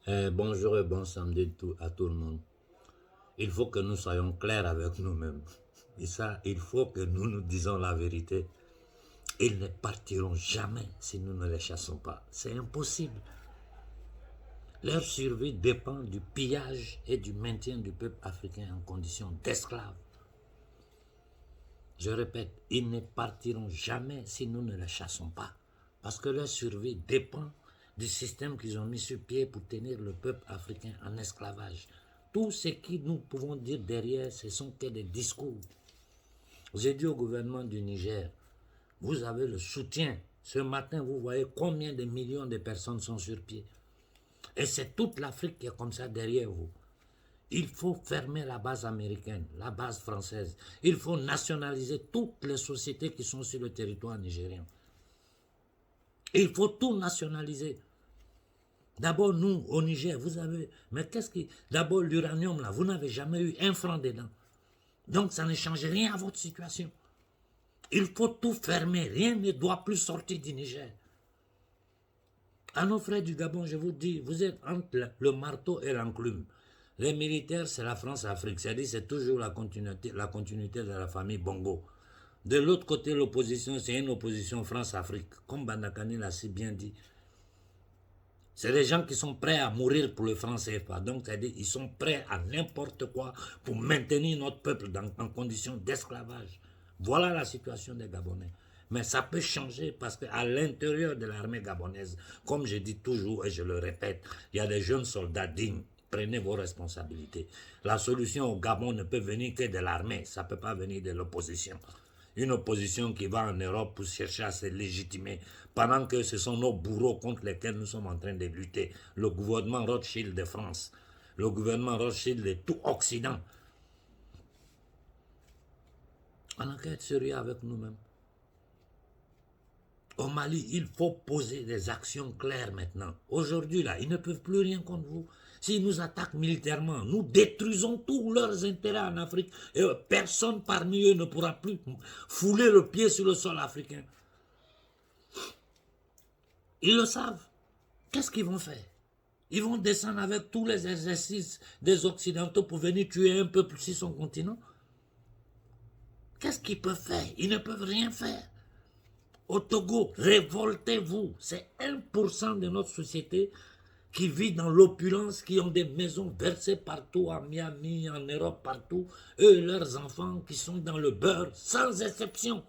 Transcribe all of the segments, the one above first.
Bonjour et bon samedi à tout le monde. Il faut que nous soyons clairs avec nous-mêmes. Et ça, il faut que nous nous disons la vérité. Ils ne partiront jamais si nous ne les chassons pas. C'est impossible. Leur survie dépend du pillage et du maintien du peuple africain en condition d'esclave. Je répète, ils ne partiront jamais si nous ne les chassons pas. Parce que leur survie dépend du système qu'ils ont mis sur pied pour tenir le peuple africain en esclavage. Tout ce que nous pouvons dire derrière, ce sont que des discours. J'ai dit au gouvernement du Niger, vous avez le soutien. Ce matin, vous voyez combien de millions de personnes sont sur pied. Et c'est toute l'Afrique qui est comme ça derrière vous. Il faut fermer la base américaine, la base française. Il faut nationaliser toutes les sociétés qui sont sur le territoire nigérien. Il faut tout nationaliser. D'abord, nous, au Niger, vous avez... Mais qu'est-ce qui... D'abord, l'uranium, là, vous n'avez jamais eu un franc dedans. Donc, ça ne change rien à votre situation. Il faut tout fermer. Rien ne doit plus sortir du Niger. À nos frères du Gabon, je vous dis, vous êtes entre le marteau et l'enclume. Les militaires, c'est la France-Afrique. C'est-à-dire, c'est toujours la continuité de la famille Bongo. De l'autre côté, l'opposition, c'est une opposition France-Afrique. Comme Bandakani l'a si bien dit. C'est des gens qui sont prêts à mourir pour le franc CFA. Donc, c'est-à-dire qu'ils sont prêts à n'importe quoi pour maintenir notre peuple en condition d'esclavage. Voilà la situation des Gabonais. Mais ça peut changer parce qu'à l'intérieur de l'armée gabonaise, comme je dis toujours et je le répète, il y a des jeunes soldats dignes. Prenez vos responsabilités. La solution au Gabon ne peut venir que de l'armée, ça ne peut pas venir de l'opposition. Une opposition qui va en Europe pour chercher à se légitimer, pendant que ce sont nos bourreaux contre lesquels nous sommes en train de lutter. Le gouvernement Rothschild de France, le gouvernement Rothschild de tout Occident. On a qu'à être sérieux avec nous-mêmes. Au Mali, il faut poser des actions claires maintenant. Aujourd'hui, là, ils ne peuvent plus rien contre vous. S'ils nous attaquent militairement, nous détruisons tous leurs intérêts en Afrique et personne parmi eux ne pourra plus fouler le pied sur le sol africain. Ils le savent. Qu'est-ce qu'ils vont faire? Ils vont descendre avec tous les exercices des Occidentaux pour venir tuer un peuple sur son continent? Qu'est-ce qu'ils peuvent faire? Ils ne peuvent rien faire. Au Togo, révoltez-vous. C'est 1% de notre société qui vit dans l'opulence, qui ont des maisons versées partout, à Miami, en Europe, partout. Eux et leurs enfants qui sont dans le beurre, sans exception.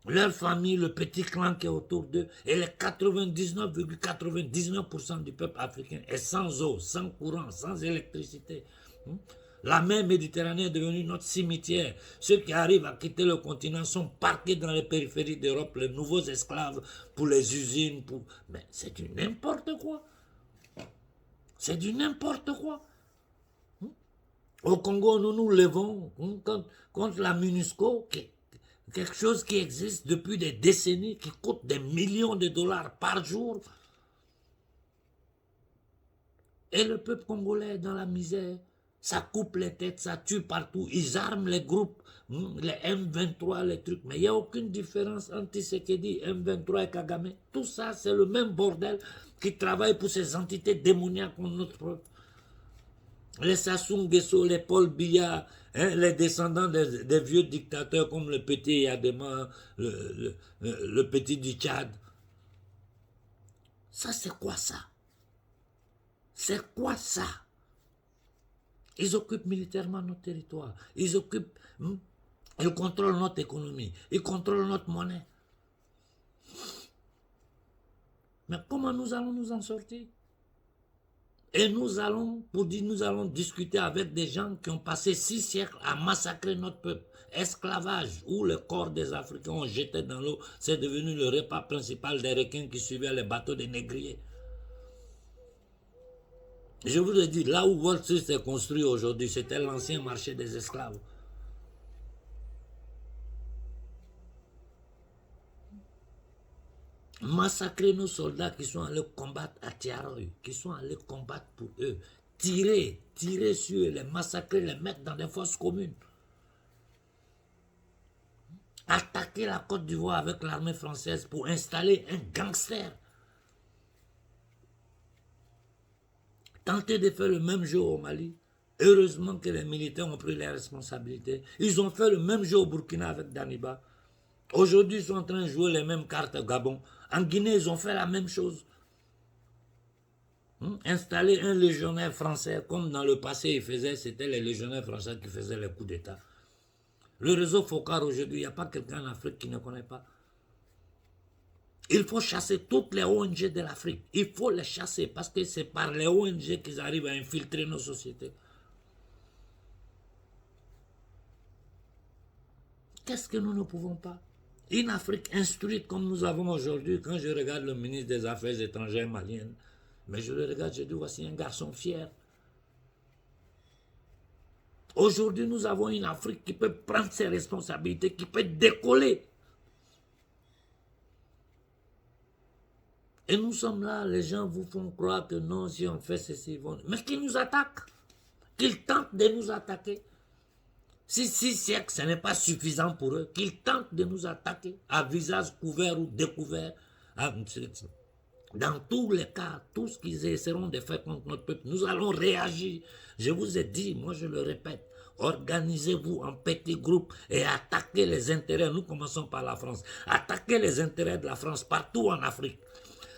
Leur famille, le petit clan qui est autour d'eux, et les 99,99% du peuple africain est sans eau, sans courant, sans électricité. La mer Méditerranée est devenue notre cimetière. Ceux qui arrivent à quitter le continent sont parqués dans les périphéries d'Europe, les nouveaux esclaves pour les usines. Mais c'est du n'importe quoi. C'est du n'importe quoi. Au Congo, nous nous levons contre la MINUSCO, quelque chose qui existe depuis des décennies, qui coûte des millions de dollars par jour. Et le peuple congolais est dans la misère. Ça coupe les têtes, ça tue partout. Ils arment les groupes, les M23, les trucs. Mais il n'y a aucune différence entre Tshisekedi, M23 et Kagame. Tout ça, c'est le même bordel qui travaille pour ces entités démoniaques contre notre peuple. Les Sassou Nguesso, les Paul Biya, hein, les descendants des vieux dictateurs comme le petit Yadema, le petit du Tchad. Ça, c'est quoi ça? C'est quoi ça? Ils occupent militairement notre territoire. Ils contrôlent notre économie. Ils contrôlent notre monnaie. Mais comment nous allons nous en sortir? Et nous allons discuter avec des gens qui ont passé 6 siècles à massacrer notre peuple. Esclavage, où le corps des Africains ont jeté dans l'eau, c'est devenu le repas principal des requins qui suivaient les bateaux des négriers. Je vous ai dit, là où Wall Street s'est construit aujourd'hui, c'était l'ancien marché des esclaves. Massacrer nos soldats qui sont allés combattre à Tiaroy, qui sont allés combattre pour eux. Tirer sur eux, les massacrer, les mettre dans des fosses communes. Attaquer la Côte d'Ivoire avec l'armée française pour installer un gangster. tenté de faire le même jeu au Mali. Heureusement que les militaires ont pris les responsabilités. Ils ont fait le même jeu au Burkina avec Daniba. Aujourd'hui, ils sont en train de jouer les mêmes cartes au Gabon. En Guinée, ils ont fait la même chose. Installer un légionnaire français, comme dans le passé, ils faisaient, c'était les légionnaires français qui faisaient les coups d'État. Le réseau Focar, aujourd'hui, il n'y a pas quelqu'un en Afrique qui ne connaît pas. Il faut chasser toutes les ONG de l'Afrique. Il faut les chasser parce que c'est par les ONG qu'ils arrivent à infiltrer nos sociétés. Qu'est-ce que nous ne pouvons pas? Une Afrique instruite comme nous avons aujourd'hui, quand je regarde le ministre des Affaires étrangères malien, mais je le regarde, je dis, voici un garçon fier. Aujourd'hui, nous avons une Afrique qui peut prendre ses responsabilités, qui peut décoller. Et nous sommes là, les gens vous font croire que non, si on fait ceci, ils vont... Mais qu'ils nous attaquent, qu'ils tentent de nous attaquer. Si 6 siècles, ce n'est pas suffisant pour eux, qu'ils tentent de nous attaquer à visage couvert ou découvert. Dans tous les cas, tout ce qu'ils essaieront de faire contre notre peuple, nous allons réagir. Je vous ai dit, moi je le répète, organisez-vous en petits groupes et attaquez les intérêts. Nous commençons par la France. Attaquez les intérêts de la France partout en Afrique.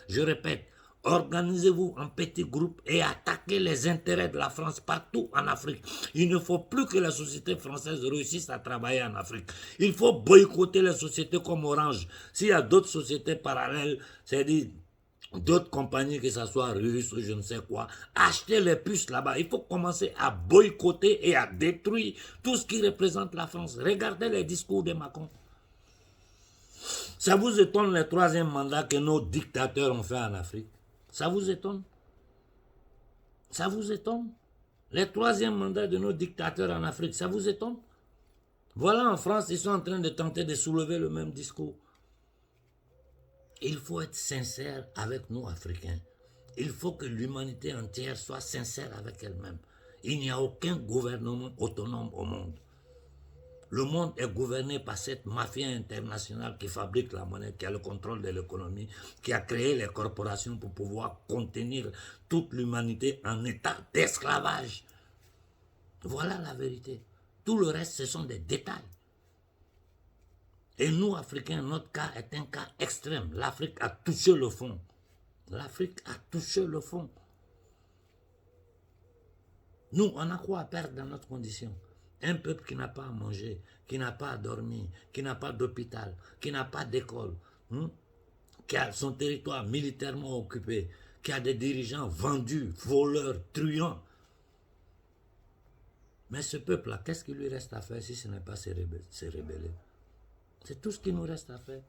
Je répète, organisez-vous en petits groupes et attaquez les intérêts de la France partout en Afrique. Il ne faut plus que la société française réussisse à travailler en Afrique. Il faut boycotter les sociétés comme Orange. S'il y a d'autres sociétés parallèles, c'est-à-dire d'autres compagnies, que ce soit russes ou je ne sais quoi, achetez les puces là-bas. Il faut commencer à boycotter et à détruire tout ce qui représente la France. Regardez les discours de Macron. Ça vous étonne le 3e mandat que nos dictateurs ont fait en Afrique? Ça vous étonne? Ça vous étonne? Le 3e mandat de nos dictateurs en Afrique, ça vous étonne? Voilà, en France, ils sont en train de tenter de soulever le même discours. Il faut être sincère avec nous, Africains. Il faut que l'humanité entière soit sincère avec elle-même. Il n'y a aucun gouvernement autonome au monde. Le monde est gouverné par cette mafia internationale qui fabrique la monnaie, qui a le contrôle de l'économie, qui a créé les corporations pour pouvoir contenir toute l'humanité en état d'esclavage. Voilà la vérité. Tout le reste, ce sont des détails. Et nous, Africains, notre cas est un cas extrême. L'Afrique a touché le fond. L'Afrique a touché le fond. Nous, on a quoi à perdre dans notre condition? Un peuple qui n'a pas à manger, qui n'a pas à dormir, qui n'a pas d'hôpital, qui n'a pas d'école, qui a son territoire militairement occupé, qui a des dirigeants vendus, voleurs, truands. Mais ce peuple-là, qu'est-ce qu'il lui reste à faire si ce n'est pas se rebeller? C'est tout ce qu'il nous reste à faire.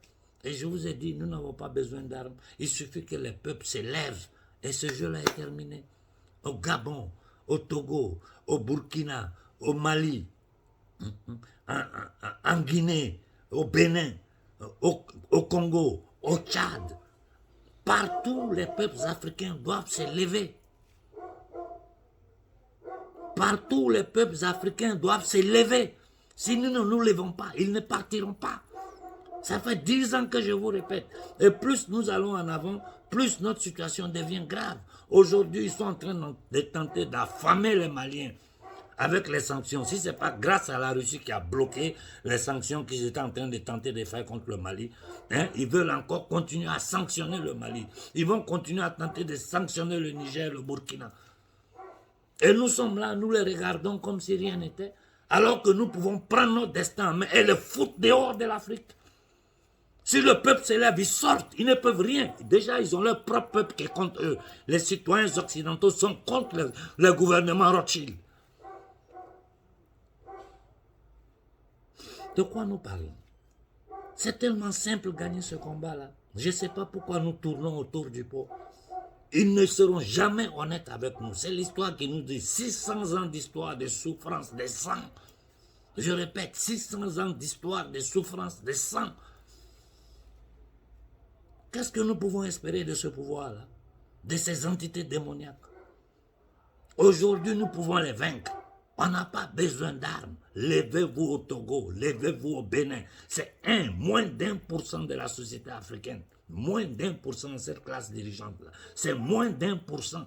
Et je vous ai dit, nous n'avons pas besoin d'armes. Il suffit que les peuples s'élèvent. Et ce jeu-là est terminé. Au Gabon, au Togo, au Burkina, au Mali, en Guinée, au Bénin, au Congo, au Tchad. Partout, les peuples africains doivent se lever. Partout, les peuples africains doivent se lever. Si nous ne nous levons pas, ils ne partiront pas. Ça fait 10 ans que je vous répète. Et plus nous allons en avant, plus notre situation devient grave. Aujourd'hui, ils sont en train de tenter d'affamer les Maliens avec les sanctions. Si ce n'est pas grâce à la Russie qui a bloqué les sanctions qu'ils étaient en train de tenter de faire contre le Mali, ils veulent encore continuer à sanctionner le Mali. Ils vont continuer à tenter de sanctionner le Niger, le Burkina. Et nous sommes là, nous les regardons comme si rien n'était, alors que nous pouvons prendre notre destin en main et le foutre dehors de l'Afrique. Si le peuple s'élève, ils sortent, ils ne peuvent rien. Déjà, ils ont leur propre peuple qui est contre eux. Les citoyens occidentaux sont contre le gouvernement Rothschild. De quoi nous parlons? C'est tellement simple gagner ce combat-là. Je ne sais pas pourquoi nous tournons autour du pot. Ils ne seront jamais honnêtes avec nous. C'est l'histoire qui nous dit 600 ans d'histoire de souffrance, de sang. Je répète, 600 ans d'histoire de souffrance, de sang. Qu'est-ce que nous pouvons espérer de ce pouvoir-là? De ces entités démoniaques? Aujourd'hui, nous pouvons les vaincre. On n'a pas besoin d'armes. Levez-vous au Togo, levez-vous au Bénin. C'est moins d'1% de la société africaine. Moins d'1% de cette classe dirigeante-là. C'est moins d'1%.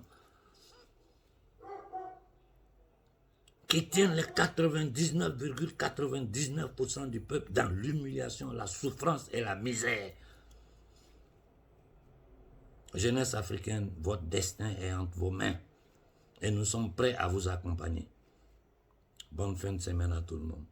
qui tiennent les 99,99% du peuple dans l'humiliation, la souffrance et la misère. Jeunesse africaine, votre destin est entre vos mains et nous sommes prêts à vous accompagner. Bonne fin de semaine à tout le monde.